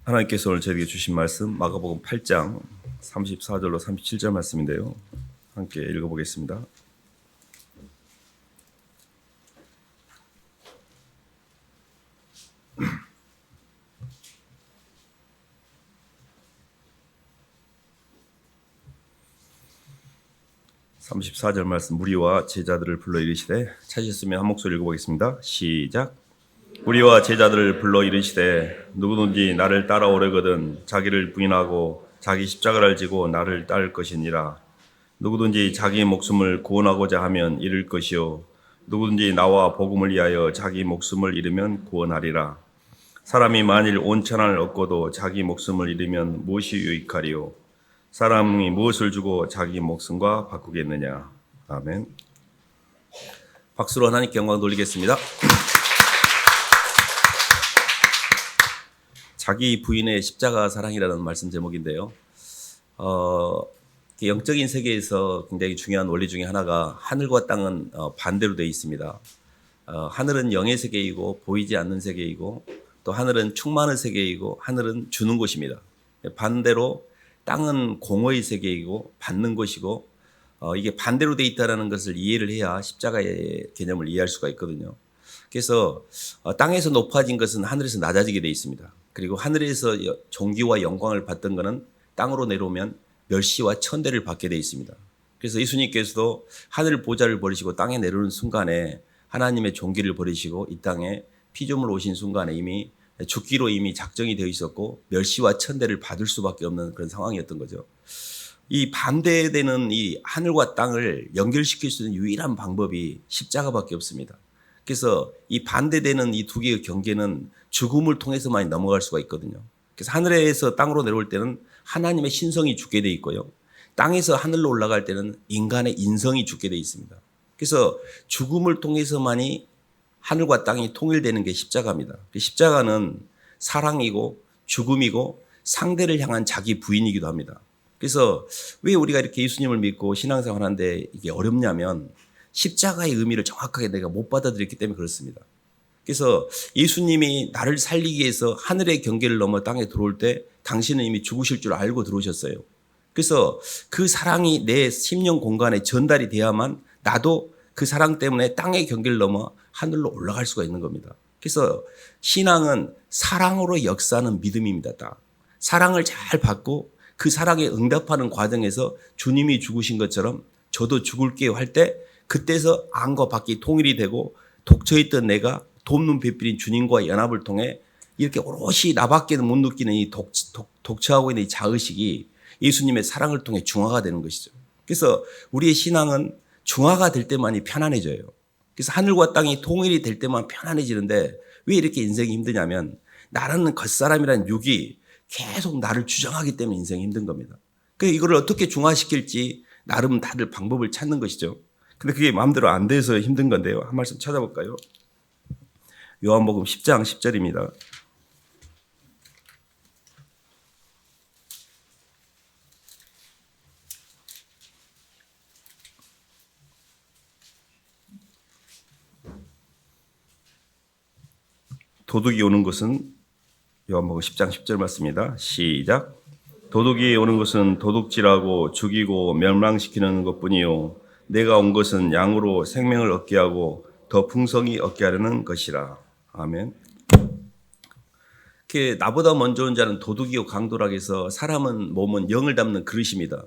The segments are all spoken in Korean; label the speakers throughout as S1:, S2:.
S1: 하나님께서 오늘 저에게 주신 말씀 마가복음 8장 34절로 37절 말씀인데요. 함께 읽어보겠습니다. (34절) 말씀. 무리와 제자들을 불러 이르시되, 찾으셨으면 한 목소리 읽어보겠습니다. 시작. 무리와 제자들을 불러 이르시되, 누구든지 나를 따라오려거든 자기를 부인하고 자기 십자가를 지고 나를 따를 것이니라. 누구든지 자기 목숨을 구원하고자 하면 잃을 것이요 누구든지 나와 복음을 위하여 자기 목숨을 잃으면 구원하리라. 사람이 만일 온 천하를 얻고도 자기 목숨을 잃으면 무엇이 유익하리요? 사람이 무엇을 주고 자기 목숨과 바꾸겠느냐. 아멘. 박수로 하나님께 영광 돌리겠습니다. 자기 부인의 십자가 사랑이라는 말씀 제목인데요. 영적인 세계에서 굉장히 중요한 원리 중에 하나가 하늘과 땅은 반대로 되어 있습니다. 하늘은 영의 세계이고 보이지 않는 세계이고, 또 하늘은 충만한 세계이고 하늘은 주는 곳입니다. 반대로 땅은 공허의 세계이고 받는 곳이고, 이게 반대로 되어 있다는 것을 이해를 해야 십자가의 개념을 이해할 수가 있거든요. 그래서 땅에서 높아진 것은 하늘에서 낮아지게 되어 있습니다. 그리고 하늘에서 존귀와 영광을 받던 것은 땅으로 내려오면 멸시와 천대를 받게 되어 있습니다. 그래서 예수님께서도 하늘 보좌를 버리시고 땅에 내려오는 순간에 하나님의 존귀를 버리시고 이 땅에 피조물 오신 순간에 이미 죽기로 이미 작정이 되어 있었고 멸시와 천대를 받을 수밖에 없는 그런 상황이었던 거죠. 이 반대되는 이 하늘과 땅을 연결시킬 수 있는 유일한 방법이 십자가밖에 없습니다. 그래서 이 반대되는 이 두 개의 경계는 죽음을 통해서만 넘어갈 수가 있거든요. 그래서 하늘에서 땅으로 내려올 때는 하나님의 신성이 죽게 돼 있고요. 땅에서 하늘로 올라갈 때는 인간의 인성이 죽게 돼 있습니다. 그래서 죽음을 통해서만이 하늘과 땅이 통일되는 게 십자가입니다. 십자가는 사랑이고 죽음이고 상대를 향한 자기 부인이기도 합니다. 그래서 왜 우리가 이렇게 예수님을 믿고 신앙생활 하는데 이게 어렵냐면 십자가의 의미를 정확하게 내가 못 받아들였기 때문에 그렇습니다. 그래서 예수님이 나를 살리기 위해서 하늘의 경계를 넘어 땅에 들어올 때 당신은 이미 죽으실 줄 알고 들어오셨어요. 그래서 그 사랑이 내 심령 공간에 전달이 돼야만 나도 그 사랑 때문에 땅의 경계를 넘어 하늘로 올라갈 수가 있는 겁니다. 그래서 신앙은 사랑으로 역사하는 믿음입니다. 딱. 사랑을 잘 받고 그 사랑에 응답하는 과정에서 주님이 죽으신 것처럼 저도 죽을게요 할 때 그때서 안과 밖이 통일이 되고 독처했던 내가 돕는 배필인 주님과 연합을 통해 이렇게 오롯이 나밖에는 못 느끼는 이 독처하고 있는 이 자의식이 예수님의 사랑을 통해 중화가 되는 것이죠. 그래서 우리의 신앙은 중화가 될 때만이 편안해져요. 그래서 하늘과 땅이 통일이 될 때만 편안해지는데 왜 이렇게 인생이 힘드냐면 나라는 겉사람이라는 육이 계속 나를 주장하기 때문에 인생이 힘든 겁니다. 그래서 이거를 어떻게 중화시킬지 나름 다들 방법을 찾는 것이죠. 근데 그게 마음대로 안 돼서 힘든 건데요. 한 말씀 찾아볼까요? 요한복음 10장 10절입니다. 도둑이 오는 것은 요한복음 10장 10절 말씀입니다. 시작. 도둑이 오는 것은 도둑질하고 죽이고 멸망시키는 것뿐이요 내가 온 것은 양으로 생명을 얻게 하고 더 풍성히 얻게 하려는 것이라. 아멘. 나보다 먼저 온 자는 도둑이요 강도라 해서 사람은 몸은 영을 담는 그릇입니다.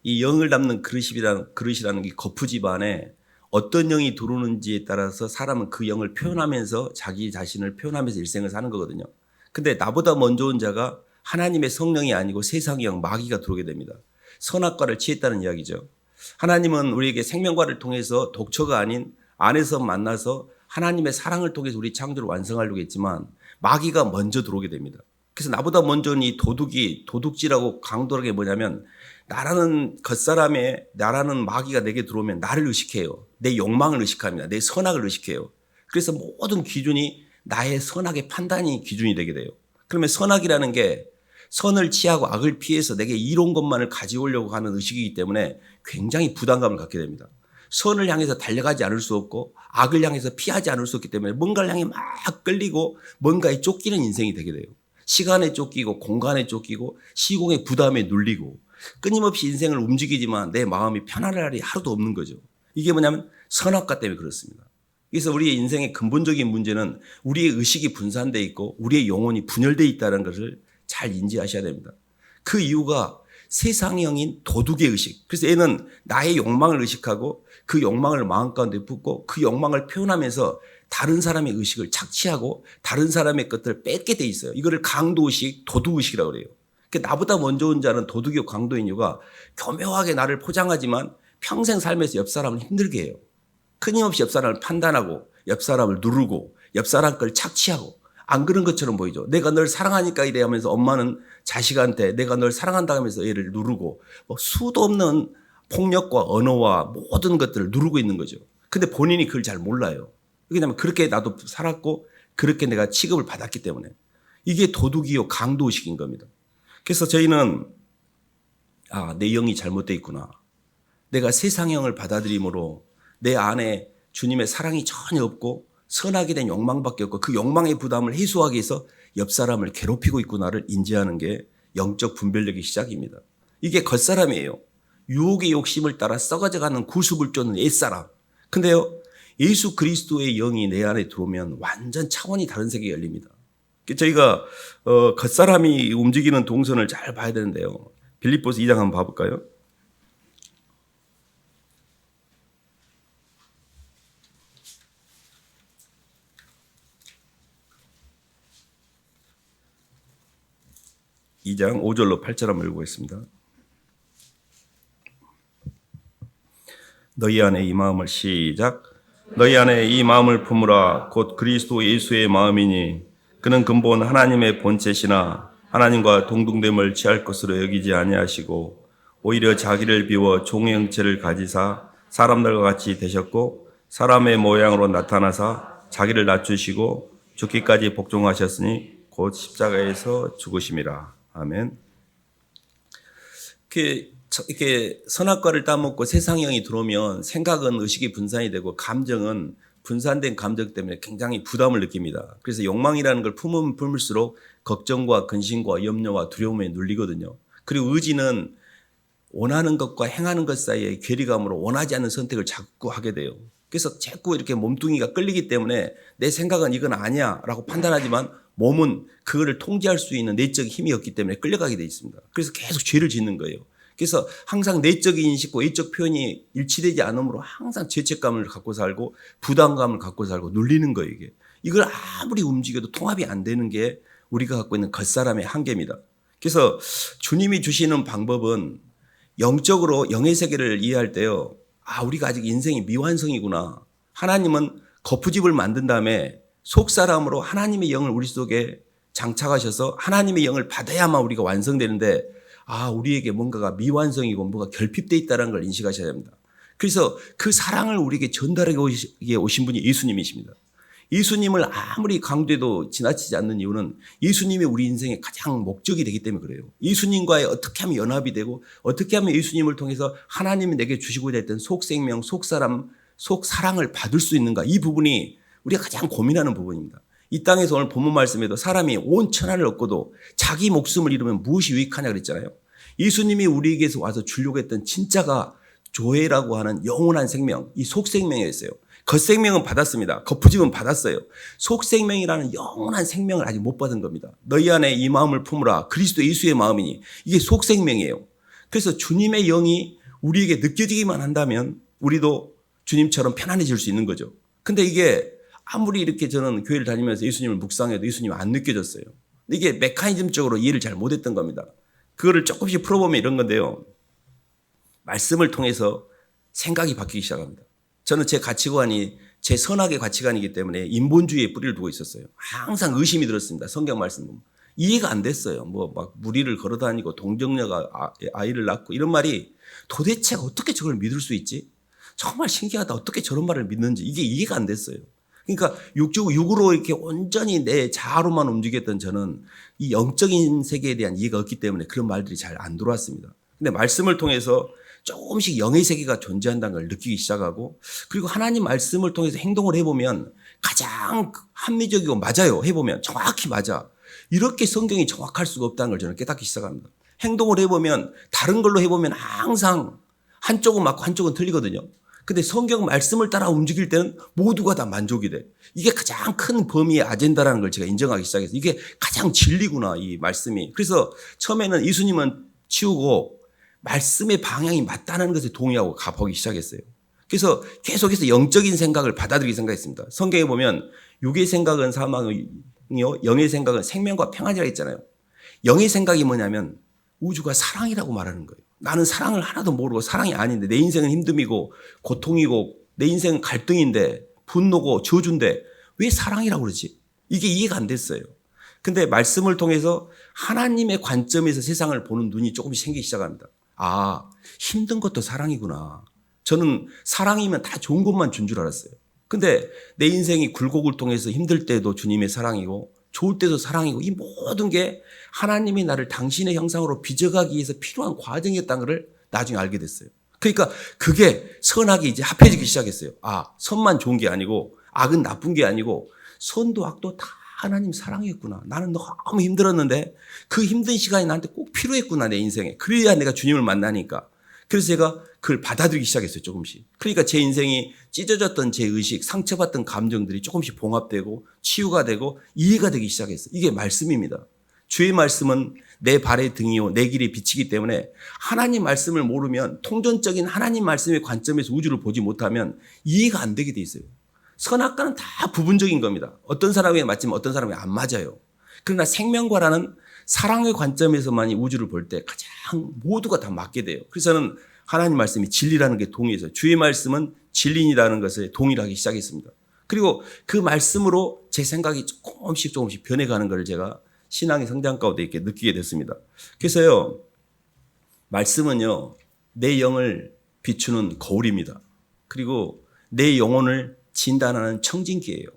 S1: 이 영을 담는 그릇이라는 게 거푸집 안에 어떤 영이 들어오는지에 따라서 사람은 그 영을 표현하면서 자기 자신을 표현하면서 일생을 사는 거거든요. 근데 나보다 먼저 온 자가 하나님의 성령이 아니고 세상의 영 마귀가 들어오게 됩니다. 선악과를 취했다는 이야기죠. 하나님은 우리에게 생명과를 통해서 독처가 아닌 안에서 만나서 하나님의 사랑을 통해서 우리 창조를 완성하려고 했지만 마귀가 먼저 들어오게 됩니다. 그래서 나보다 먼저 온 이 도둑이 도둑질하고 강도라는 게 뭐냐면 나라는 겉사람에 나라는 마귀가 내게 들어오면 나를 의식해요. 내 욕망을 의식합니다. 내 선악을 의식해요. 그래서 모든 기준이 나의 선악의 판단이 기준이 되게 돼요. 그러면 선악이라는 게 선을 취하고 악을 피해서 내게 이로운 것만을 가져오려고 하는 의식이기 때문에 굉장히 부담감을 갖게 됩니다. 선을 향해서 달려가지 않을 수 없고 악을 향해서 피하지 않을 수 없기 때문에 뭔가를 향해 막 끌리고 뭔가에 쫓기는 인생이 되게 돼요. 시간에 쫓기고 공간에 쫓기고 시공의 부담에 눌리고 끊임없이 인생을 움직이지만 내 마음이 편안할 날이 하루도 없는 거죠. 이게 뭐냐면 선악과 때문에 그렇습니다. 그래서 우리의 인생의 근본적인 문제는 우리의 의식이 분산되어 있고 우리의 영혼이 분열되어 있다는 것을 잘 인지하셔야 됩니다. 그 이유가 세상형인 도둑의 의식. 그래서 얘는 나의 욕망을 의식하고 그 욕망을 마음 가운데 품고 그 욕망을 표현하면서 다른 사람의 의식을 착취하고 다른 사람의 것들을 뺏게 돼 있어요. 이거를 강도의식, 도둑의식이라고 그래요. 그러니까 나보다 먼저 온 자는 도둑이고 강도인 이유가 교묘하게 나를 포장하지만 평생 삶에서 옆 사람을 힘들게 해요. 끊임없이 옆 사람을 판단하고 옆 사람을 누르고 옆 사람 걸 착취하고 안 그런 것처럼 보이죠. 내가 널 사랑하니까 이래 하면서 엄마는 자식한테 내가 널 사랑한다 하면서 얘를 누르고 수도 없는 폭력과 언어와 모든 것들을 누르고 있는 거죠. 근데 본인이 그걸 잘 몰라요. 왜냐하면 그렇게 나도 살았고 그렇게 내가 취급을 받았기 때문에. 이게 도둑이요 강도의식인 겁니다. 그래서 저희는 내 영이 잘못되어 있구나. 내가 세상형을 받아들임으로 내 안에 주님의 사랑이 전혀 없고 선하게 된 욕망밖에 없고 그 욕망의 부담을 해소하기 위해서 옆 사람을 괴롭히고 있구나를 인지하는 게 영적 분별력의 시작입니다. 이게 겉사람이에요. 유혹의 욕심을 따라 썩어져가는 구습을 쫓는 옛사람. 근데요, 예수 그리스도의 영이 내 안에 들어오면 완전 차원이 다른 세계가 열립니다. 저희가 겉사람이 움직이는 동선을 잘 봐야 되는데요. 빌립보서 2장 한번 봐볼까요? (2장) 5절로 8절 한번 읽어보겠습니다. 너희 안에 이 마음을 시작. 너희 안에 이 마음을 품으라. 곧 그리스도 예수의 마음이니 그는 근본 하나님의 본체시나 하나님과 동등됨을 취할 것으로 여기지 아니하시고 오히려 자기를 비워 종의 형체를 가지사 사람들과 같이 되셨고 사람의 모양으로 나타나사 자기를 낮추시고 죽기까지 복종하셨으니 곧 십자가에서 죽으심이라. 아멘. 이렇게 선악과를 따먹고 세상형이 들어오면 생각은 의식이 분산이 되고 감정은 분산된 감정 때문에 굉장히 부담을 느낍니다. 그래서 욕망이라는 걸 품으면 품을수록 걱정과 근심과 염려와 두려움에 눌리거든요. 그리고 의지는 원하는 것과 행하는 것 사이의 괴리감으로 원하지 않는 선택을 자꾸 하게 돼요. 그래서 자꾸 이렇게 몸뚱이가 끌리기 때문에 내 생각은 이건 아니야 라고 판단하지만 몸은 그거를 통제할 수 있는 내적인 힘이 없기 때문에 끌려가게 돼 있습니다. 그래서 계속 죄를 짓는 거예요. 그래서 항상 내적인 인식과 외적 표현이 일치되지 않으므로 항상 죄책감을 갖고 살고 부담감을 갖고 살고 눌리는 거예요. 이걸 아무리 움직여도 통합이 안 되는 게 우리가 갖고 있는 겉사람의 한계입니다. 그래서 주님이 주시는 방법은 영적으로 영의 세계를 이해할 때요. 우리가 아직 인생이 미완성이구나. 하나님은 거푸집을 만든 다음에 속사람으로 하나님의 영을 우리 속에 장착하셔서 하나님의 영을 받아야만 우리가 완성되는데 우리에게 뭔가가 미완성이고 뭐가 결핍되어 있다는 걸 인식하셔야 됩니다. 그래서 그 사랑을 우리에게 전달하기 위해 오신 분이 예수님이십니다. 예수님을 아무리 강조해도 지나치지 않는 이유는 예수님이 우리 인생의 가장 목적이 되기 때문에 그래요. 예수님과의 어떻게 하면 연합이 되고 어떻게 하면 예수님을 통해서 하나님이 내게 주시고자 했던 속생명, 속사람, 속사랑을 받을 수 있는가, 이 부분이 우리가 가장 고민하는 부분입니다. 이 땅에서 오늘 본문 말씀에도 사람이 온 천하를 얻고도 자기 목숨을 잃으면 무엇이 유익하냐 그랬잖아요. 예수님이 우리에게서 와서 주려고 했던 진짜가 조회라고 하는 영원한 생명, 이 속생명이었어요. 겉생명은 받았습니다. 겉부짐은 받았어요. 속생명이라는 영원한 생명을 아직 못 받은 겁니다. 너희 안에 이 마음을 품으라. 그리스도 예수의 마음이니. 이게 속생명이에요. 그래서 주님의 영이 우리에게 느껴지기만 한다면 우리도 주님처럼 편안해질 수 있는 거죠. 근데 이게 아무리 이렇게 저는 교회를 다니면서 예수님을 묵상해도 예수님이 안 느껴졌어요. 이게 메커니즘적으로 이해를 잘 못했던 겁니다. 그거를 조금씩 풀어보면 이런 건데요. 말씀을 통해서 생각이 바뀌기 시작합니다. 저는 제 가치관이 제 선악의 가치관이기 때문에 인본주의에 뿌리를 두고 있었어요. 항상 의심이 들었습니다. 성경 말씀 보면. 이해가 안 됐어요. 막 무리를 걸어다니고 동정녀가 아이를 낳고 이런 말이 도대체 어떻게 저걸 믿을 수 있지? 정말 신기하다. 어떻게 저런 말을 믿는지 이게 이해가 안 됐어요. 그러니까 육으로 이렇게 온전히 내 자아로만 움직였던 저는 이 영적인 세계에 대한 이해가 없기 때문에 그런 말들이 잘 안 들어왔습니다. 근데 말씀을 통해서 조금씩 영의 세계가 존재한다는 걸 느끼기 시작하고 그리고 하나님 말씀을 통해서 행동을 해보면 가장 합리적이고 맞아요. 해보면 정확히 맞아. 이렇게 성경이 정확할 수가 없다는 걸 저는 깨닫기 시작합니다. 행동을 해보면 다른 걸로 해보면 항상 한쪽은 맞고 한쪽은 틀리거든요. 근데 성경 말씀을 따라 움직일 때는 모두가 다 만족이 돼. 이게 가장 큰 범위의 아젠다라는 걸 제가 인정하기 시작했어요. 이게 가장 진리구나, 이 말씀이. 그래서 처음에는 예수님은 치우고 말씀의 방향이 맞다는 것에 동의하고 가보기 시작했어요. 그래서 계속해서 영적인 생각을 받아들이기 생각했습니다. 성경에 보면 육의 생각은 사망이요, 영의 생각은 생명과 평안이라고 했잖아요. 영의 생각이 뭐냐면 우주가 사랑이라고 말하는 거예요. 나는 사랑을 하나도 모르고 사랑이 아닌데 내 인생은 힘듦이고 고통이고 내 인생은 갈등인데 분노고 저주인데 왜 사랑이라고 그러지? 이게 이해가 안 됐어요. 근데 말씀을 통해서 하나님의 관점에서 세상을 보는 눈이 조금씩 생기기 시작합니다. 아, 힘든 것도 사랑이구나. 저는 사랑이면 다 좋은 것만 준 줄 알았어요. 근데 내 인생이 굴곡을 통해서 힘들 때도 주님의 사랑이고 좋을 때도 사랑이고 이 모든 게 하나님이 나를 당신의 형상으로 빚어가기 위해서 필요한 과정이었다는 것을 나중에 알게 됐어요. 그러니까 그게 선악이 이제 합해지기 시작했어요. 아, 선만 좋은 게 아니고 악은 나쁜 게 아니고 선도 악도 다 하나님 사랑이었구나. 나는 너무 힘들었는데 그 힘든 시간이 나한테 꼭 필요했구나, 내 인생에. 그래야 내가 주님을 만나니까. 그래서 제가 그걸 받아들이기 시작했어요, 조금씩. 그러니까 제 인생이 찢어졌던 제 의식, 상처받던 감정들이 조금씩 봉합되고 치유가 되고 이해가 되기 시작했어요. 이게 말씀입니다. 주의 말씀은 내 발의 등이요 내 길에 비치기 때문에 하나님 말씀을 모르면 통전적인 하나님 말씀의 관점에서 우주를 보지 못하면 이해가 안 되게 돼 있어요. 선악과는 다 부분적인 겁니다. 어떤 사람에게 맞지만 어떤 사람에게 안 맞아요. 그러나 생명과라는 사랑의 관점에서만 이 우주를 볼 때 가장 모두가 다 맞게 돼요. 그래서 저는 하나님 말씀이 진리라는 게 동의해서 주의 말씀은 진리라는 것에 동의를 하기 시작했습니다. 그리고 그 말씀으로 제 생각이 조금씩 변해가는 걸 제가 신앙의 성장 가운데 이렇게 느끼게 됐습니다. 그래서요, 말씀은요, 내 영을 비추는 거울입니다. 그리고 내 영혼을 진단하는 청진기예요.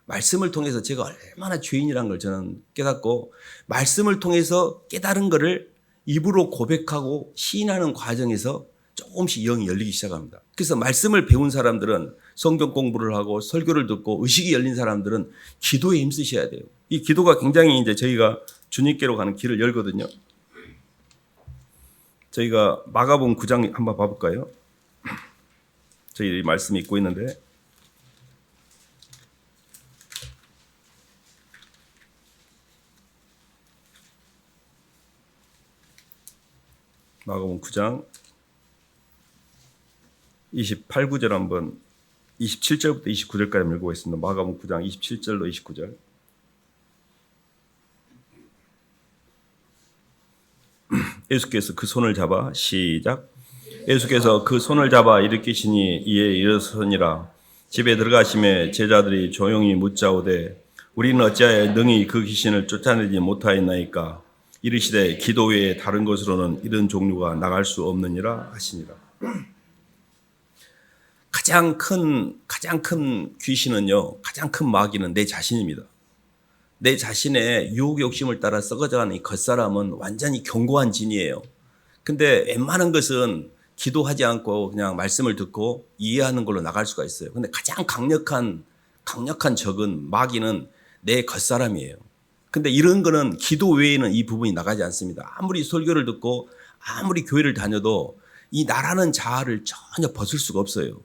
S1: 말씀을 통해서 제가 얼마나 죄인이라는 걸 저는 깨닫고 말씀을 통해서 깨달은 것을 입으로 고백하고 시인하는 과정에서 조금씩 영이 열리기 시작합니다. 그래서 말씀을 배운 사람들은 성경 공부를 하고 설교를 듣고 의식이 열린 사람들은 기도에 힘쓰셔야 돼요. 이 기도가 굉장히 이제 저희가 주님께로 가는 길을 열거든요. 저희가 마가복음 9장 한번 봐볼까요? 저희 말씀이 있고 있는데 마가복음 9장 28, 9절 한번 27절부터 29절까지 한번 읽어보겠습니다. 마가복음 9장 27절로 29절. 예수께서 그 손을 잡아 시작. 예수께서 그 손을 잡아 일으키시니 이에 일어서니라. 집에 들어가심에 제자들이 조용히 묻자오되 우리는 어찌하여 능히 그 귀신을 쫓아내지 못하였나이까. 이르시되 기도 외에 다른 것으로는 이런 종류가 나갈 수 없느니라 하시니라. 가장 큰 귀신은요, 가장 큰 마귀는 내 자신입니다. 내 자신의 유혹 욕심을 따라 썩어져가는 이 겉사람은 완전히 견고한 진이에요. 근데 웬만한 것은 기도하지 않고 그냥 말씀을 듣고 이해하는 걸로 나갈 수가 있어요. 근데 가장 강력한 적은 마귀는 내 겉사람이에요. 근데 이런 거는 기도 외에는 이 부분이 나가지 않습니다. 아무리 설교를 듣고 아무리 교회를 다녀도 이 나라는 자아를 전혀 벗을 수가 없어요.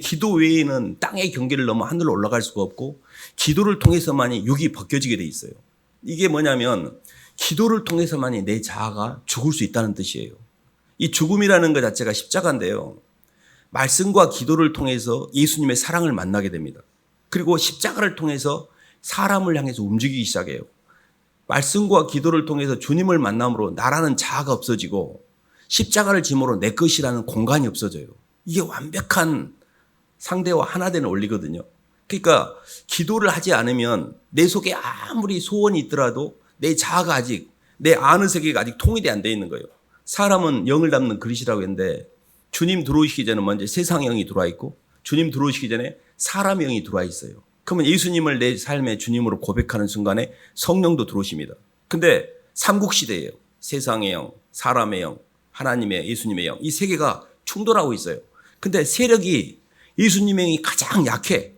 S1: 기도 외에는 땅의 경계를 넘어 하늘로 올라갈 수가 없고 기도를 통해서만이 육이 벗겨지게 돼 있어요. 이게 뭐냐면 기도를 통해서만이 내 자아가 죽을 수 있다는 뜻이에요. 이 죽음이라는 것 자체가 십자가인데요. 말씀과 기도를 통해서 예수님의 사랑을 만나게 됩니다. 그리고 십자가를 통해서 사람을 향해서 움직이기 시작해요. 말씀과 기도를 통해서 주님을 만남으로 나라는 자아가 없어지고 십자가를 짐으로 내 것이라는 공간이 없어져요. 이게 완벽한 상대와 하나 되는 원리거든요. 그러니까 기도를 하지 않으면 내 속에 아무리 소원이 있더라도 내 자아가 아직, 내 아는 세계가 아직 통일이 안 돼 있는 거예요. 사람은 영을 담는 그릇이라고 했는데 주님 들어오시기 전에 먼저 세상 영이 들어와 있고 주님 들어오시기 전에 사람 영이 들어와 있어요. 그러면 예수님을 내 삶의 주님으로 고백하는 순간에 성령도 들어오십니다. 근데 삼국시대예요. 세상의 영, 사람의 영, 하나님의 예수님의 영, 이 세 개가 충돌하고 있어요. 근데 세력이 예수님의 영이 가장 약해.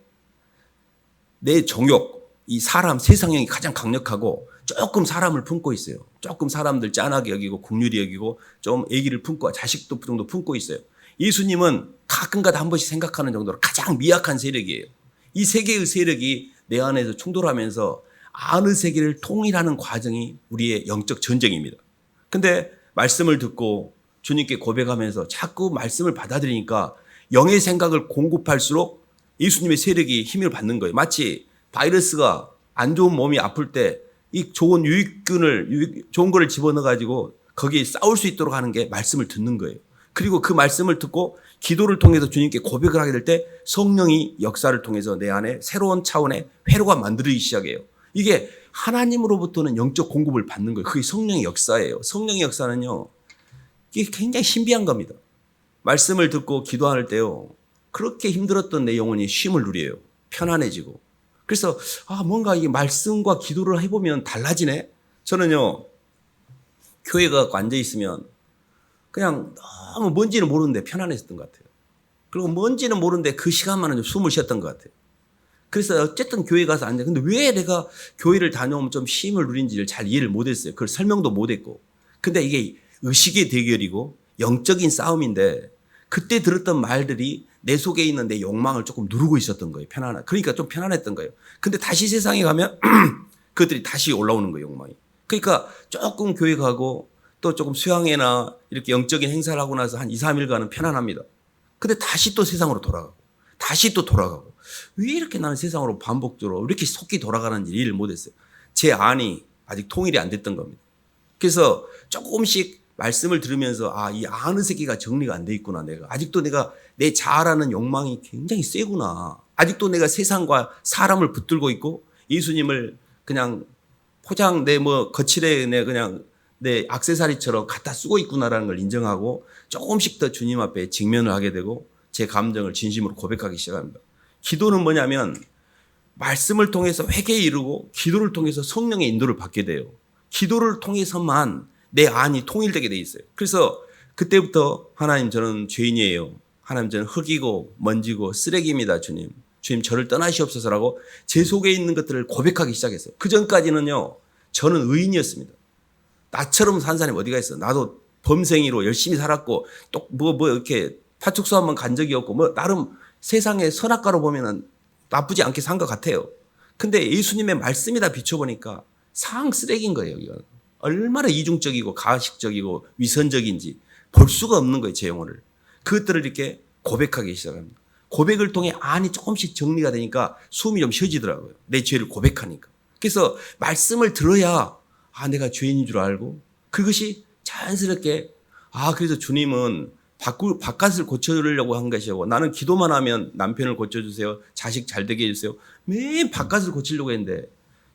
S1: 내 정욕, 이 사람, 세상 영이 가장 강력하고 조금 사람을 품고 있어요. 조금 사람들 짠하게 여기고 국률이 여기고 좀 애기를 품고 자식도 정도 품고 있어요. 예수님은 가끔가다 한 번씩 생각하는 정도로 가장 미약한 세력이에요. 이 세 개의 세력이 내 안에서 충돌하면서 아는 세계를 통일하는 과정이 우리의 영적 전쟁입니다. 근데 말씀을 듣고 주님께 고백하면서 자꾸 말씀을 받아들이니까 영의 생각을 공급할수록 예수님의 세력이 힘을 받는 거예요. 마치 바이러스가 안 좋은 몸이 아플 때 이 좋은 좋은 거를 집어넣어 가지고 거기에 싸울 수 있도록 하는 게 말씀을 듣는 거예요. 그리고 그 말씀을 듣고 기도를 통해서 주님께 고백을 하게 될 때 성령이 역사를 통해서 내 안에 새로운 차원의 회로가 만들어지기 시작해요. 이게 하나님으로부터는 영적 공급을 받는 거예요. 그게 성령의 역사예요. 성령의 역사는요, 이게 굉장히 신비한 겁니다. 말씀을 듣고 기도할 때요, 그렇게 힘들었던 내 영혼이 쉼을 누려요. 편안해지고. 그래서 뭔가 이 말씀과 기도를 해보면 달라지네. 저는요, 교회 가서 앉아 있으면 그냥 너무 뭔지는 모르는데 편안했었던 것 같아요. 그리고 뭔지는 모르는데 그 시간만은 좀 숨을 쉬었던 것 같아요. 그래서 어쨌든 교회 가서 앉아. 근데 왜 내가 교회를 다녀오면 좀 쉼을 누린지를 잘 이해를 못했어요. 그걸 설명도 못했고. 근데 이게 의식의 대결이고 영적인 싸움인데 그때 들었던 말들이 내 속에 있는 내 욕망을 조금 누르고 있었던 거예요. 그러니까 좀 편안했던 거예요. 근데 다시 세상에 가면 그것들이 다시 올라오는 거예요, 욕망이. 그러니까 조금 교회 가고 또 조금 수양회나 이렇게 영적인 행사를 하고 나서 한 2, 3일간은 편안합니다. 근데 다시 또 세상으로 돌아가고 다시 또 돌아가고 왜 이렇게 나는 세상으로 반복적으로 이렇게 속기 돌아가는지 이해를 못했어요. 제 안이 아직 통일이 안 됐던 겁니다. 그래서 조금씩 말씀을 들으면서 이 아는 새끼가 정리가 안 돼 있구나. 아직도 내가 내 자아라는 욕망이 굉장히 세구나. 아직도 내가 세상과 사람을 붙들고 있고 예수님을 그냥 포장 거칠에 그냥 내 액세서리처럼 갖다 쓰고 있구나라는 걸 인정하고 조금씩 더 주님 앞에 직면을 하게 되고 제 감정을 진심으로 고백하기 시작합니다. 기도는 뭐냐면 말씀을 통해서 회개에 이르고 기도를 통해서 성령의 인도를 받게 돼요. 기도를 통해서만 내 안이 통일되게 돼 있어요. 그래서 그때부터 하나님 저는 죄인이에요. 하나님 저는 흙이고 먼지고 쓰레기입니다. 주님 저를 떠나시옵소서라고 제 속에 있는 것들을 고백하기 시작했어요. 그 전까지는요 저는 의인이었습니다. 나처럼 산 사람이 어디가 있어. 나도 범생이로 열심히 살았고 또 이렇게 파축소 한번 간 적이 없고 나름 세상의 선악과로 보면은 나쁘지 않게 산 것 같아요. 근데 예수님의 말씀이다 비춰보니까 상 쓰레기인 거예요. 이건 얼마나 이중적이고 가식적이고 위선적인지 볼 수가 없는 거예요. 제 영혼을. 그것들을 이렇게 고백하기 시작합니다. 고백을 통해 안이 조금씩 정리가 되니까 숨이 좀 쉬어지더라고요. 내 죄를 고백하니까. 그래서 말씀을 들어야 내가 죄인인 줄 알고 그것이 자연스럽게 그래서 주님은 바깥을 고쳐주려고 한 것이고 나는 기도만 하면 남편을 고쳐주세요. 자식 잘 되게 해주세요. 매일 바깥을 고치려고 했는데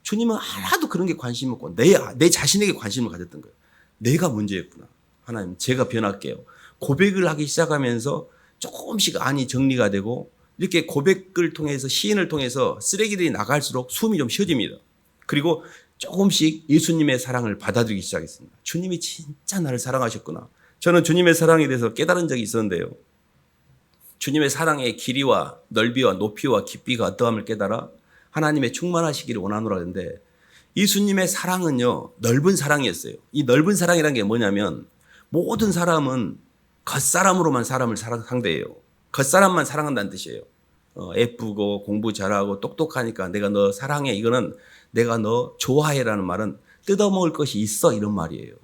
S1: 주님은 하나도 그런 게 관심이 없고 내 자신에게 관심을 가졌던 거예요. 내가 문제였구나. 하나님 제가 변할게요. 고백을 하기 시작하면서 조금씩 안이 정리가 되고 이렇게 고백을 통해서 시인을 통해서 쓰레기들이 나갈수록 숨이 좀 쉬어집니다. 그리고 조금씩 예수님의 사랑을 받아들이기 시작했습니다. 주님이 진짜 나를 사랑하셨구나. 저는 주님의 사랑에 대해서 깨달은 적이 있었는데요. 주님의 사랑의 길이와 넓이와 높이와 깊이가 어떠함을 깨달아 하나님의 충만하시기를 원하노라 했는데 예수님의 사랑은요 넓은 사랑이었어요. 이 넓은 사랑이라는 게 뭐냐면 모든 사람은 겉사람으로만 사람을 상대해요. 겉사람만 사랑한다는 뜻이에요. 예쁘고 공부 잘하고 똑똑하니까 내가 너 사랑해. 이거는 내가 너 좋아해라는 말은 뜯어먹을 것이 있어 이런 말이에요.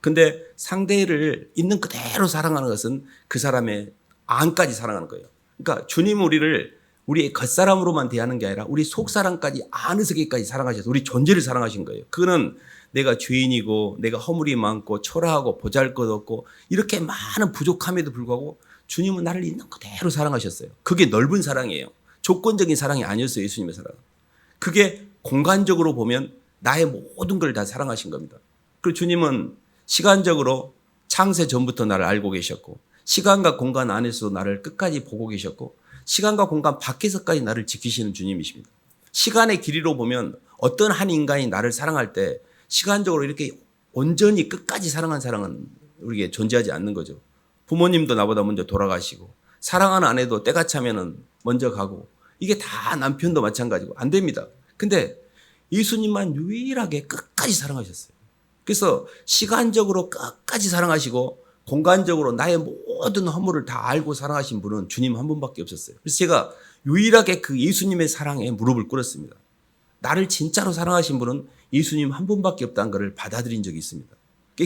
S1: 근데 상대를 있는 그대로 사랑하는 것은 그 사람의 안까지 사랑하는 거예요. 그러니까 주님은 우리의 겉사람으로만 대하는 게 아니라 우리 속사람까지 아는 세계까지 사랑하셔서 우리 존재를 사랑하신 거예요. 그거는 내가 죄인이고 내가 허물이 많고 초라하고 보잘것없고 이렇게 많은 부족함에도 불구하고 주님은 나를 있는 그대로 사랑하셨어요. 그게 넓은 사랑이에요. 조건적인 사랑이 아니었어요. 예수님의 사랑은. 그게 공간적으로 보면 나의 모든 걸 다 사랑하신 겁니다. 그리고 주님은 시간적으로 창세 전부터 나를 알고 계셨고 시간과 공간 안에서도 나를 끝까지 보고 계셨고 시간과 공간 밖에서까지 나를 지키시는 주님이십니다. 시간의 길이로 보면 어떤 한 인간이 나를 사랑할 때 시간적으로 이렇게 온전히 끝까지 사랑한 사랑은 우리에게 존재하지 않는 거죠. 부모님도 나보다 먼저 돌아가시고 사랑하는 아내도 때가 차면은 먼저 가고 이게 다 남편도 마찬가지고 안 됩니다. 근데 예수님만 유일하게 끝까지 사랑하셨어요. 그래서 시간적으로 끝까지 사랑하시고 공간적으로 나의 모든 허물을 다 알고 사랑하신 분은 주님 한 분밖에 없었어요. 그래서 제가 유일하게 그 예수님의 사랑에 무릎을 꿇었습니다. 나를 진짜로 사랑하신 분은 예수님 한 분밖에 없다는 것을 받아들인 적이 있습니다.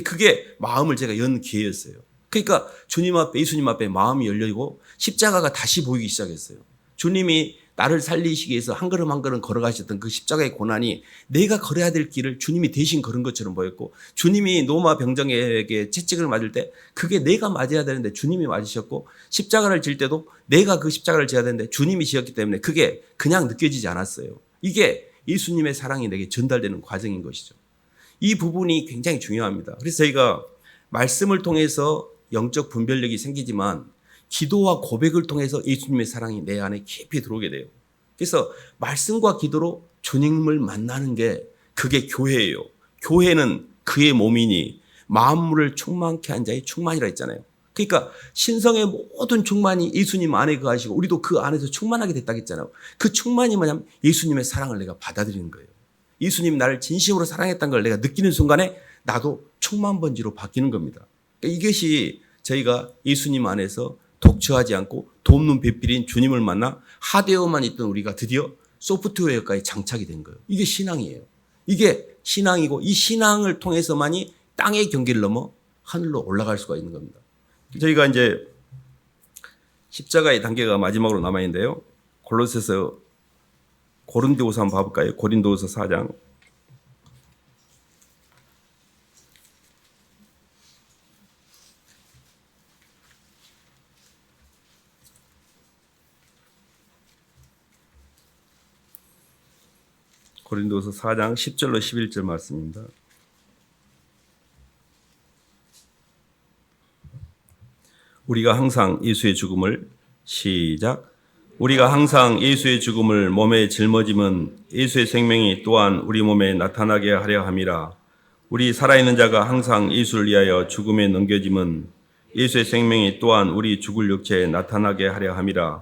S1: 그게 마음을 제가 연 기회였어요. 그러니까 주님 앞에, 예수님 앞에 마음이 열리고 십자가가 다시 보이기 시작했어요. 주님이 나를 살리시기 위해서 한 걸음 한 걸음 걸어가셨던 그 십자가의 고난이 내가 걸어야 될 길을 주님이 대신 걸은 것처럼 보였고, 주님이 노마 병정에게 채찍을 맞을 때 그게 내가 맞아야 되는데 주님이 맞으셨고, 십자가를 질 때도 내가 그 십자가를 져야 되는데 주님이 지었기 때문에 그게 그냥 느껴지지 않았어요. 이게 예수님의 사랑이 내게 전달되는 과정인 것이죠. 이 부분이 굉장히 중요합니다. 그래서 저희가 말씀을 통해서 영적 분별력이 생기지만 기도와 고백을 통해서 예수님의 사랑이 내 안에 깊이 들어오게 돼요. 그래서 말씀과 기도로 주님을 만나는 게 그게 교회예요. 교회는 그의 몸이니 만물을 충만케 한 자의 충만이라 했잖아요. 그러니까 신성의 모든 충만이 예수님 안에 거하시고 우리도 그 안에서 충만하게 됐다고 했잖아요. 그 충만이 뭐냐면 예수님의 사랑을 내가 받아들이는 거예요. 예수님이 나를 진심으로 사랑했다는 걸 내가 느끼는 순간에 나도 충만번지로 바뀌는 겁니다. 그러니까 이것이 저희가 예수님 안에서 독처하지 않고 돕는 배필인 주님을 만나 하드웨어만 있던 우리가 드디어 소프트웨어까지 장착이 된 거예요. 이게 신앙이에요. 이게 신앙이고 이 신앙을 통해서만이 땅의 경계를 넘어 하늘로 올라갈 수가 있는 겁니다. 저희가 이제 십자가의 단계가 마지막으로 남아있는데요. 고린도서 한번 봐볼까요? 고린도서 4장. 고린도서 4장 10절로 11절 말씀입니다. 우리가 항상 예수의 죽음을 시작. 우리가 항상 예수의 죽음을 몸에 짊어짐은 예수의 생명이 또한 우리 몸에 나타나게 하려 함이라. 우리 살아있는 자가 항상 예수를 위하여 죽음에 넘겨짐은 예수의 생명이 또한 우리 죽을 육체에 나타나게 하려 함이라.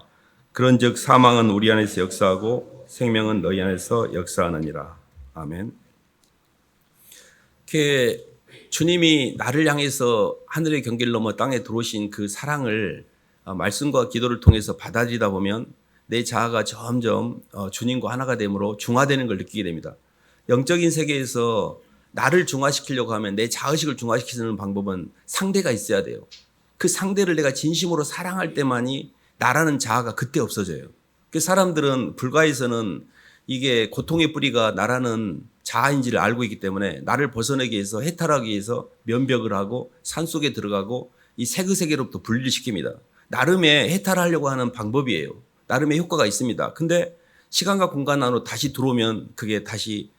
S1: 그런즉 사망은 우리 안에서 역사하고 생명은 너희 안에서 역사하느니라. 아멘. 주님이 나를 향해서 하늘의 경계를 넘어 땅에 들어오신 그 사랑을 말씀과 기도를 통해서 받아들이다 보면 내 자아가 점점 주님과 하나가 됨으로 중화되는 걸 느끼게 됩니다. 영적인 세계에서 나를 중화시키려고 하면 내 자의식을 중화시키는 방법은 상대가 있어야 돼요. 그 상대를 내가 진심으로 사랑할 때만이 나라는 자아가 그때 없어져요. 그 사람들은 불가에서는 이게 고통의 뿌리가 나라는 자아인지를 알고 있기 때문에 나를 벗어내기 위해서 해탈하기 위해서 면벽을 하고 산속에 들어가고 이 세그세계로부터 분리를 시킵니다. 나름의 해탈하려고 하는 방법이에요. 나름의 효과가 있습니다. 근데 시간과 공간 안으로 다시 들어오면 그게 다시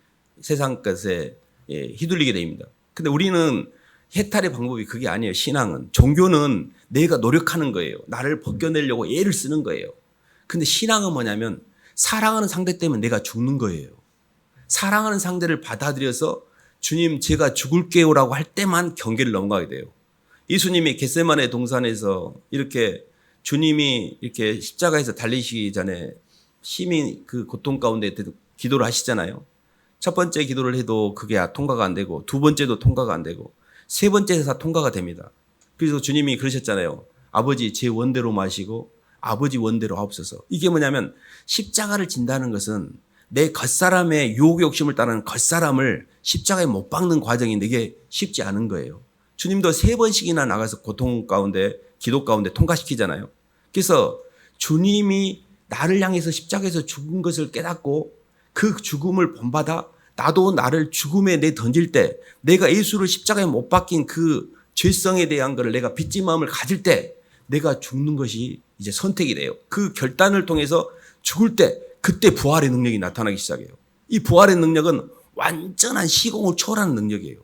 S1: 세상 것에 휘둘리게 됩니다. 근데 우리는 해탈의 방법이 그게 아니에요. 신앙은. 종교는 내가 노력하는 거예요. 나를 벗겨내려고 애를 쓰는 거예요. 근데 신앙은 뭐냐면 사랑하는 상대 때문에 내가 죽는 거예요. 사랑하는 상대를 받아들여서 주님 제가 죽을게요라고 할 때만 경계를 넘어가게 돼요. 예수님이 겟세마네 동산에서 이렇게 주님이 이렇게 십자가에서 달리시기 전에 심히 그 고통 가운데 기도를 하시잖아요. 첫 번째 기도를 해도 그게 통과가 안 되고 두 번째도 통과가 안 되고 세 번째에서 다 통과가 됩니다. 그래서 주님이 그러셨잖아요. 아버지 제 원대로 마시고 아버지 원대로 하옵소서. 이게 뭐냐면 십자가를 진다는 것은 내 겉사람의 유혹 욕심을 따르는 겉사람을 십자가에 못 박는 과정인데 이게 쉽지 않은 거예요. 주님도 3번씩이나 나가서 고통 가운데 기도 가운데 통과시키잖아요. 그래서 주님이 나를 향해서 십자가에서 죽은 것을 깨닫고 그 죽음을 본받아 나도 나를 죽음에 던질 때 내가 예수를 십자가에 못 박힌 그 죄성에 대한 것을 내가 빚진 마음을 가질 때 내가 죽는 것이 이제 선택이 돼요. 그 결단을 통해서 죽을 때 그때 부활의 능력이 나타나기 시작해요. 이 부활의 능력은 완전한 시공을 초월하는 능력이에요.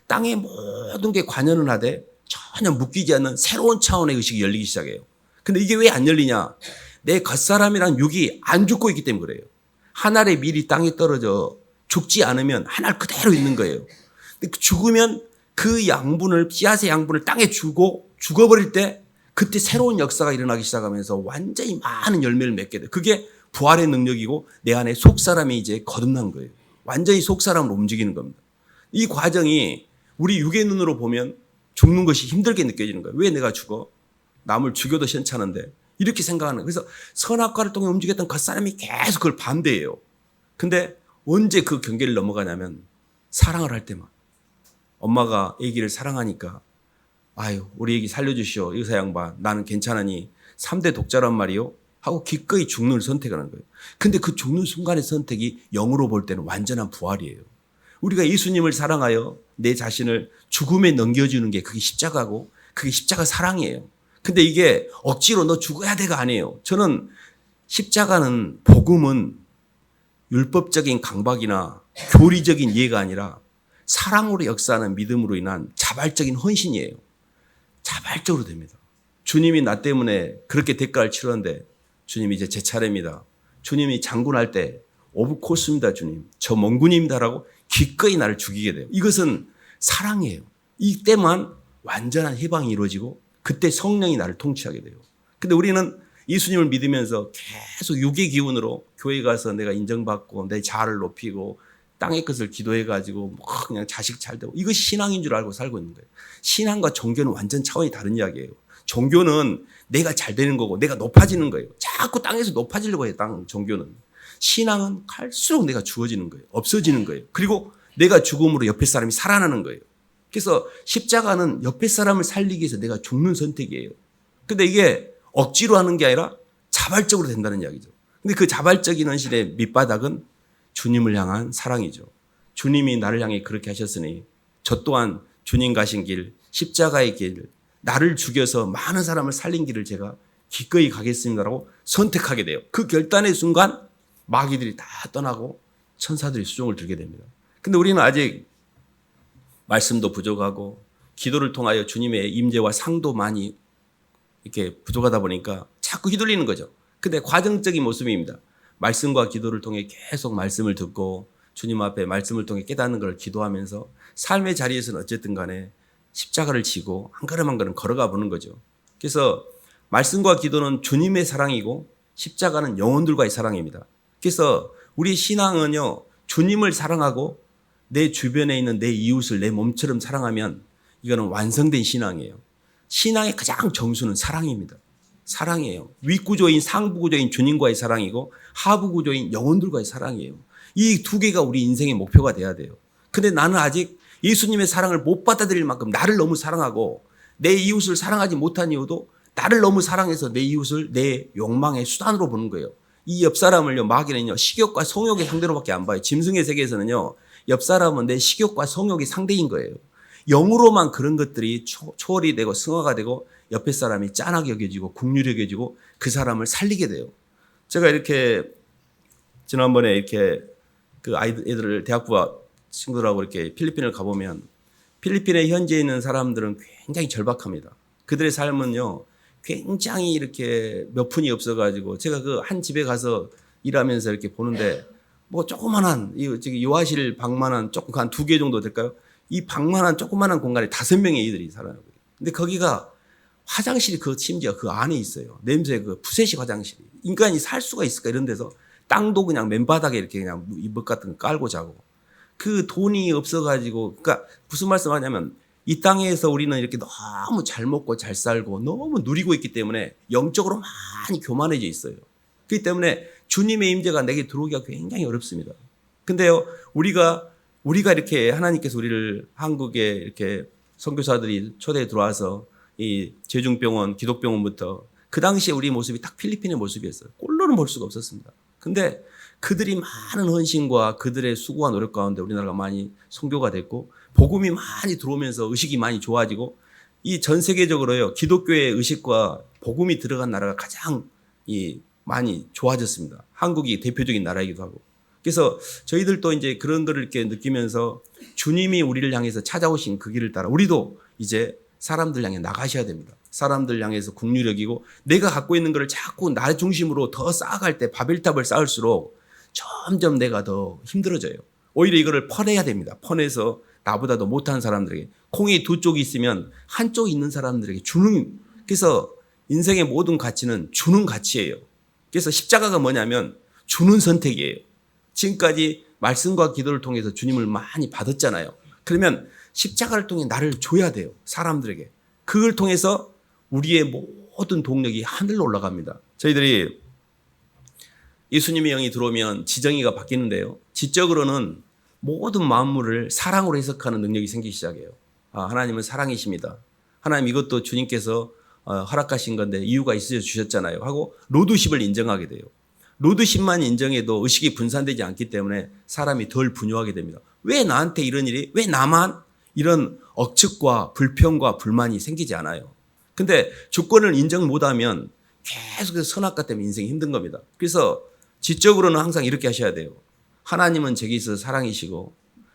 S1: 땅의 모든 게 관여는 하되 전혀 묶이지 않는 새로운 차원의 의식이 열리기 시작해요. 근데 이게 왜 안 열리냐? 내 겉사람이란 육이 안 죽고 있기 때문에 그래요. 한 알의 밀이 땅에 떨어져 죽지 않으면 한 알 그대로 있는 거예요. 근데 죽으면 그 양분을, 씨앗의 양분을 땅에 주고 죽어버릴 때 그때 새로운 역사가 일어나기 시작하면서 완전히 많은 열매를 맺게 돼요. 그게 부활의 능력이고 내 안에 속사람이 이제 거듭난 거예요. 완전히 속사람으로 움직이는 겁니다. 이 과정이 우리 육의 눈으로 보면 죽는 것이 힘들게 느껴지는 거예요. 왜 내가 죽어? 남을 죽여도 시원찮은데. 이렇게 생각하는 거예요. 그래서 선악과를 통해 움직였던 그 사람이 계속 그걸 반대해요. 근데 언제 그 경계를 넘어가냐면 사랑을 할 때만. 엄마가 아기를 사랑하니까 아유 우리 아기 살려주시오. 의사 양반 나는 괜찮으니 3대 독자란 말이요. 하고 기꺼이 죽는 선택하는 거예요. 근데 그 죽는 순간의 선택이 영으로 볼 때는 완전한 부활이에요. 우리가 예수님을 사랑하여 내 자신을 죽음에 넘겨주는 게 그게 십자가고 그게 십자가 사랑이에요. 근데 이게 억지로 너 죽어야 돼가 아니에요. 저는 십자가는 복음은 율법적인 강박이나 교리적인 이해가 아니라 사랑으로 역사하는 믿음으로 인한 자발적인 헌신이에요. 자발적으로 됩니다. 주님이 나 때문에 그렇게 대가를 치렀는데 주님 이제 제 차례입니다. 주님이 장군할 때 오브 코스입니다. 주님. 저 멍군입니다라고 기꺼이 나를 죽이게 돼요. 이것은 사랑이에요. 이때만 완전한 해방이 이루어지고 그때 성령이 나를 통치하게 돼요. 근데 우리는 예수님을 믿으면서 계속 육의 기운으로 교회 가서 내가 인정받고 내 자아를 높이고 땅의 것을 기도해가지고 그냥 자식 잘 되고 이것이 신앙인 줄 알고 살고 있는 거예요. 신앙과 종교는 완전 차원이 다른 이야기예요. 종교는 내가 잘 되는 거고 내가 높아지는 거예요. 자꾸 땅에서 높아지려고 해요. 종교는. 신앙은 갈수록 내가 죽어지는 거예요. 없어지는 거예요. 그리고 내가 죽음으로 옆에 사람이 살아나는 거예요. 그래서 십자가는 옆에 사람을 살리기 위해서 내가 죽는 선택이에요. 근데 이게 억지로 하는 게 아니라 자발적으로 된다는 이야기죠. 근데 그 자발적인 헌신의 밑바닥은 주님을 향한 사랑이죠. 주님이 나를 향해 그렇게 하셨으니 저 또한 주님 가신 길, 십자가의 길, 나를 죽여서 많은 사람을 살린 길을 제가 기꺼이 가겠습니다라고 선택하게 돼요. 그 결단의 순간 마귀들이 다 떠나고 천사들이 수종을 들게 됩니다. 근데 우리는 아직 말씀도 부족하고 기도를 통하여 주님의 임재와 상도 많이 이렇게 부족하다 보니까 자꾸 휘둘리는 거죠. 근데 과정적인 모습입니다. 말씀과 기도를 통해 계속 말씀을 듣고 주님 앞에 말씀을 통해 깨닫는 걸 기도하면서 삶의 자리에서는 어쨌든 간에 십자가를 지고 한 걸음 한 걸음 걸어가 보는 거죠. 그래서 말씀과 기도는 주님의 사랑이고 십자가는 영혼들과의 사랑입니다. 그래서 우리 신앙은요, 주님을 사랑하고 내 주변에 있는 내 이웃을 내 몸처럼 사랑하면 이거는 완성된 신앙이에요. 신앙의 가장 정수는 사랑입니다. 사랑이에요. 윗구조인 상부구조인 주님과의 사랑이고 하부구조인 영혼들과의 사랑이에요. 이 두 개가 우리 인생의 목표가 돼야 돼요. 근데 나는 아직 예수님의 사랑을 못 받아들일 만큼 나를 너무 사랑하고 내 이웃을 사랑하지 못한 이유도 나를 너무 사랑해서 내 이웃을 내 욕망의 수단으로 보는 거예요. 이 옆 사람을요, 마귀는요, 식욕과 성욕의 상대로밖에 안 봐요. 짐승의 세계에서는요, 옆 사람은 내 식욕과 성욕의 상대인 거예요. 영으로만 그런 것들이 초월이 되고 승화가 되고 옆에 사람이 짠하게 여겨지고 국률이 여겨지고 그 사람을 살리게 돼요. 제가 이렇게 지난번에 이렇게 그 애들을 대학부 친구들하고 이렇게 필리핀을 가보면 필리핀에 현지에 있는 사람들은 굉장히 절박합니다. 그들의 삶은요, 굉장히 이렇게 몇 푼이 없어가지고 제가 그 한 집에 가서 일하면서 이렇게 보는데 뭐 조그만한 이 요아실 방만한 조금 한 2개 정도 될까요? 이 방만한 조그만한 공간에 5명의 이들이 살아요. 근데 거기가 화장실이 심지어 그 안에 있어요. 냄새 그 푸세식 화장실이. 인간이 살 수가 있을까 이런 데서 땅도 그냥 맨바닥에 이렇게 그냥 이불 같은 거 깔고 자고. 그 돈이 없어가지고 그러니까 무슨 말씀하냐면 이 땅에서 우리는 이렇게 너무 잘 먹고 잘 살고 너무 누리고 있기 때문에 영적으로 많이 교만해져 있어요. 그렇기 때문에 주님의 임재가 내게 들어오기가 굉장히 어렵습니다. 근데요, 우리가 이렇게 하나님께서 우리를 한국에 이렇게 선교사들이 초대해 들어와서 이 제중병원, 기독병원부터 그 당시에 우리 모습이 딱 필리핀의 모습이었어요. 꼴로는 볼 수가 없었습니다. 근데 그들이 많은 헌신과 그들의 수고와 노력 가운데 우리나라가 많이 선교가 됐고 복음이 많이 들어오면서 의식이 많이 좋아지고 이 전 세계적으로요, 기독교의 의식과 복음이 들어간 나라가 가장 많이 좋아졌습니다. 한국이 대표적인 나라이기도 하고. 그래서 저희들도 이제 그런 거를 이렇게 느끼면서 주님이 우리를 향해서 찾아오신 그 길을 따라 우리도 이제 사람들 향해 나가셔야 됩니다. 사람들 향해서 국률력이고 내가 갖고 있는 거를 자꾸 나 중심으로 더 쌓아갈 때 바벨탑을 쌓을수록 점점 내가 더 힘들어져요. 오히려 이거를 퍼내야 됩니다. 퍼내서 나보다 더 못한 사람들에게 콩이 2쪽이 있으면 한쪽 있는 사람들에게 주는. 그래서 인생의 모든 가치는 주는 가치예요. 그래서 십자가가 뭐냐면 주는 선택이에요. 지금까지 말씀과 기도를 통해서 주님을 많이 받았잖아요. 그러면 십자가를 통해 나를 줘야 돼요. 사람들에게. 그걸 통해서 우리의 모든 동력이 하늘로 올라갑니다. 저희들이 예수님의 영이 들어오면 지정의가 바뀌는데요. 지적으로는 모든 만물을 사랑으로 해석하는 능력이 생기기 시작해요. 하나님은 사랑이십니다. 하나님 이것도 주님께서 허락하신 건데 이유가 있으셔 주셨잖아요 하고 로드십을 인정하게 돼요. 로드십만 인정해도 의식이 분산되지 않기 때문에 사람이 덜 분요하게 됩니다. 왜 나한테 이런 일이, 왜 나만 이런 억측과 불평과 불만이 생기지 않아요. 근데 주권을 인정 못하면 계속해서 선악과 때문에 인생이 힘든 겁니다. 그래서 지적으로는 항상 이렇게 하셔야 돼요. 하나님은 제게 있어서 사랑이시고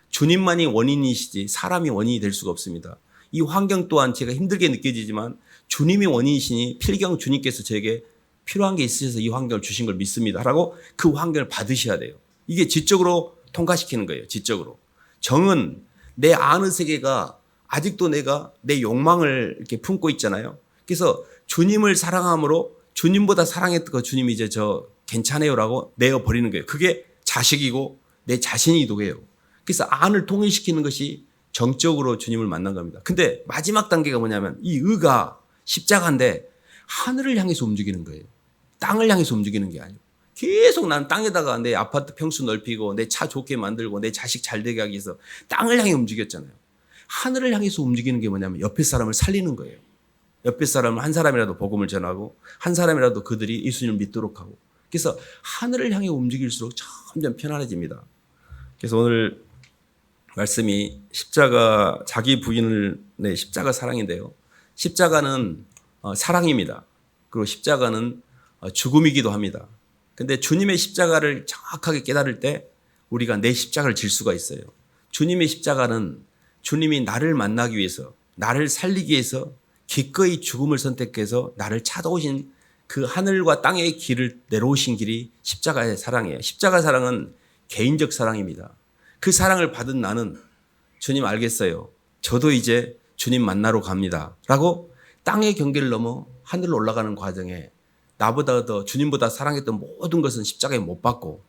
S1: 주님만이 원인이시지 사람이 원인이 될 수가 없습니다. 이 환경 또한 제가 힘들게 느껴지지만 주님이 원인이시니 필경 주님께서 제게 필요한 게 있으셔서 이 환경을 주신 걸 믿습니다. 라고 그 환경을 받으셔야 돼요. 이게 지적으로 통과시키는 거예요. 지적으로. 정은 내 아는 세계가 아직도 내가 내 욕망을 이렇게 품고 있잖아요. 그래서 주님을 사랑함으로 주님보다 사랑했던 거 주님이 이제 저 괜찮아요라고 내어버리는 거예요. 그게 자식이고 내 자신이기도 해요. 그래서 안을 통일시키는 것이 정적으로 주님을 만난 겁니다. 근데 마지막 단계가 뭐냐면 이 의가 십자가인데 하늘을 향해서 움직이는 거예요. 땅을 향해서 움직이는 게 아니고 계속 난 땅에다가 내 아파트 평수 넓히고 내 차 좋게 만들고 내 자식 잘 되게 하기 위해서 땅을 향해 움직였잖아요. 하늘을 향해서 움직이는 게 뭐냐면 옆에 사람을 살리는 거예요. 옆에 사람을 한 사람이라도 복음을 전하고 한 사람이라도 그들이 예수님을 믿도록 하고 그래서 하늘을 향해 움직일수록 점점 편안해집니다. 그래서 오늘 말씀이 십자가 자기 부인을 십자가 사랑인데요. 십자가는 사랑입니다. 그리고 십자가는 죽음이기도 합니다. 근데 주님의 십자가를 정확하게 깨달을 때 우리가 내 십자가를 질 수가 있어요. 주님의 십자가는 주님이 나를 만나기 위해서 나를 살리기 위해서 기꺼이 죽음을 선택해서 나를 찾아오신 그 하늘과 땅의 길을 내려오신 길이 십자가의 사랑이에요. 십자가 사랑은 개인적 사랑입니다. 그 사랑을 받은 나는 주님 알겠어요. 저도 이제 주님 만나러 갑니다. 라고 땅의 경계를 넘어 하늘로 올라가는 과정에 나보다 더 주님보다 사랑했던 모든 것은 십자가에 못 박고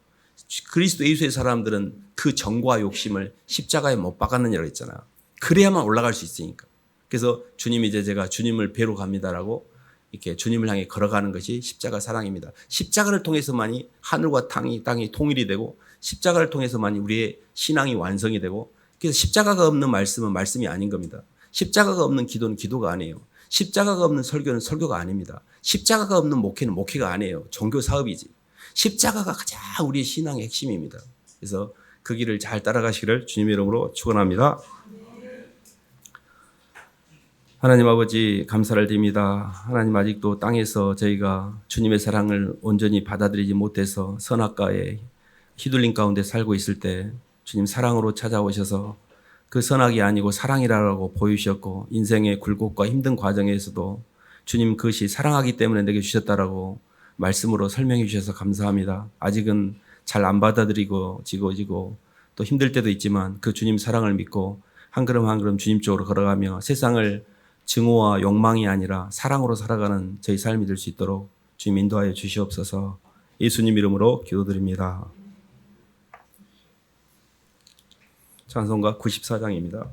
S1: 그리스도 예수의 사람들은 그 정과 욕심을 십자가에 못 박았느냐고 했잖아요. 그래야만 올라갈 수 있으니까. 그래서 주님이 이제 제가 주님을 뵈러 갑니다라고 이렇게 주님을 향해 걸어가는 것이 십자가 사랑입니다. 십자가를 통해서만이 하늘과 땅이 통일이 되고 십자가를 통해서만이 우리의 신앙이 완성이 되고 그래서 십자가가 없는 말씀은 말씀이 아닌 겁니다. 십자가가 없는 기도는 기도가 아니에요. 십자가가 없는 설교는 설교가 아닙니다. 십자가가 없는 목회는 목회가 아니에요. 종교 사업이지. 십자가가 가장 우리의 신앙의 핵심입니다. 그래서 그 길을 잘 따라가시기를 주님의 이름으로 축원합니다. 하나님 아버지 감사를 드립니다. 하나님 아직도 땅에서 저희가 주님의 사랑을 온전히 받아들이지 못해서 선악과에 휘둘린 가운데 살고 있을 때 주님 사랑으로 찾아오셔서 그 선악이 아니고 사랑이라고 보이셨고 인생의 굴곡과 힘든 과정에서도 주님 그것이 사랑하기 때문에 내게 주셨다라고 말씀으로 설명해 주셔서 감사합니다. 아직은 잘 안 받아들이고 지고 또 힘들 때도 있지만 그 주님 사랑을 믿고 한 걸음 한 걸음 주님 쪽으로 걸어가며 세상을 증오와 욕망이 아니라 사랑으로 살아가는 저희 삶이 될 수 있도록 주님 인도하여 주시옵소서. 예수님 이름으로 기도드립니다. 찬송가 94장입니다.